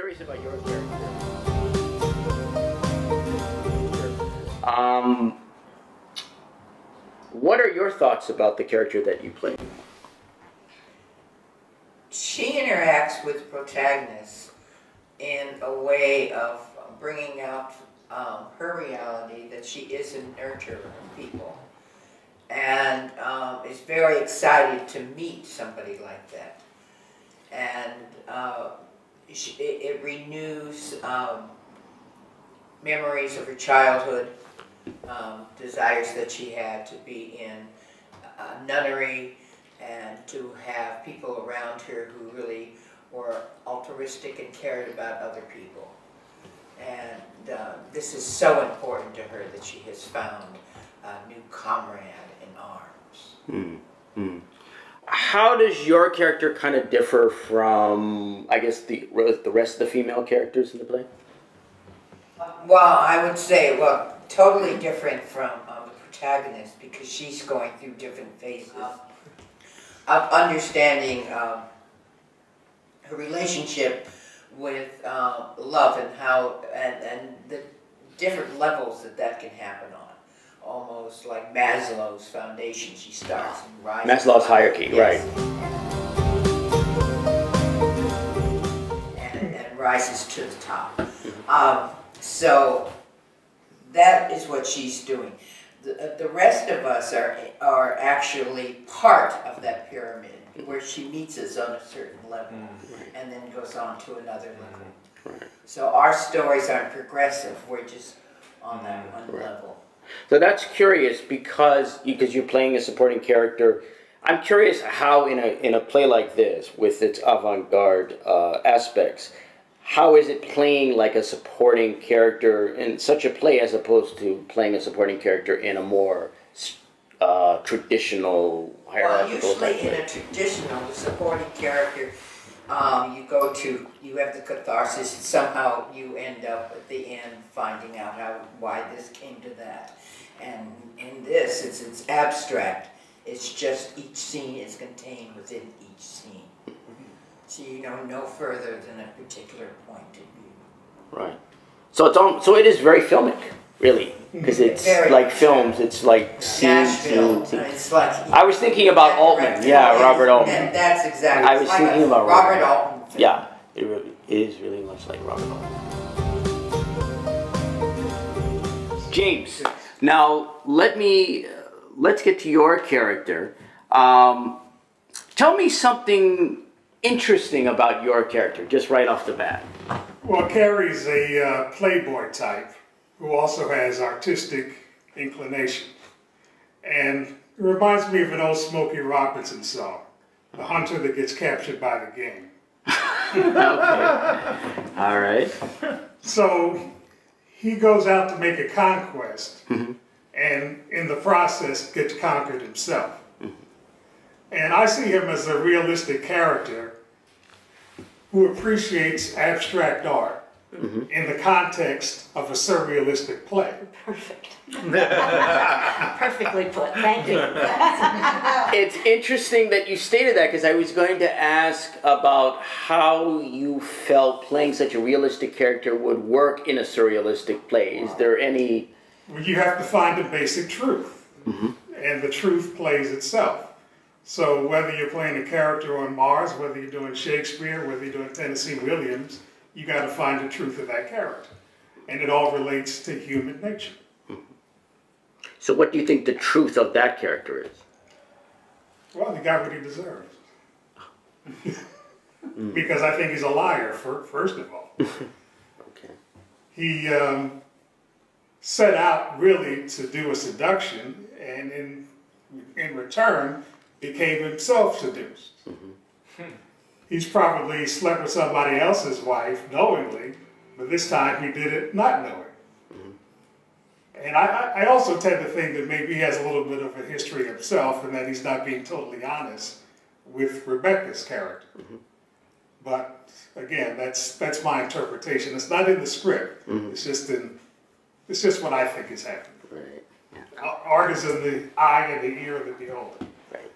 curious about your character. What are your thoughts about the character that you play? She interacts with the protagonist in a way of bringing out her reality that she is a nurturer of people, and is very excited to meet somebody like that. And it renews memories of her childhood, desires that she had to be in a nunnery and to have people around her who really were altruistic and cared about other people. And this is so important to her that she has found a new comrade in arms. How does your character kind of differ from, I guess, the rest of the female characters in the play? Well, I would say, well, totally different from the protagonist, because she's going through different phases of understanding her relationship with love, and how and the different levels that can happen on. Almost like Maslow's foundation, she starts and rises. Maslow's hierarchy, yes. Right. And rises to the top. So that is what she's doing. The rest of us are actually part of that pyramid, where she meets us on a certain level and then goes on to another level. So our stories aren't progressive, we're just on that one level. So that's curious because you're playing a supporting character. I'm curious how in a play like this, with its avant-garde aspects, how is it playing like a supporting character in such a play as opposed to playing a supporting character in a more traditional hierarchical Well, usually play? in a traditional, the supporting character, you have the catharsis, and somehow you end up at the end finding out why this came to that. And in this, it's abstract. It's just each scene is contained within each scene. So you know no further than a particular point of view. Right. So it is very filmic, really, because it's very like films. It's like scene. It's like I was thinking about Altman. Yeah, Robert Altman. And that's exactly. I was thinking about Robert Altman. Film. Yeah, it is really much like Robert Altman. James, now let's get to your character. Tell me something interesting about your character, just right off the bat. Well, Carrie's a playboy type who also has artistic inclination. And it reminds me of an old Smokey Robinson song, The Hunter That Gets Captured by the Game. Okay. All right. So he goes out to make a conquest, and in the process gets conquered himself. And I see him as a realistic character who appreciates abstract art in the context of a surrealistic play. Perfect. Perfectly put. Thank you. It's interesting that you stated that, because I was going to ask about how you felt playing such a realistic character would work in a surrealistic play. Is there any... Well, you have to find a basic truth, and the truth plays itself. So whether you're playing a character on Mars, whether you're doing Shakespeare, whether you're doing Tennessee Williams, you got to find the truth of that character. And it all relates to human nature. So what do you think the truth of that character is? Well, he got what he deserves. Because I think he's a liar, first of all. Okay. He set out really to do a seduction, and in return, became himself seduced. He's probably slept with somebody else's wife knowingly, but this time he did it not knowing. And I also tend to think that maybe he has a little bit of a history himself, and that he's not being totally honest with Rebecca's character. But again, that's my interpretation. It's not in the script. It's just what I think is happening. Right. Art is in the eye and the ear of the beholder. Right.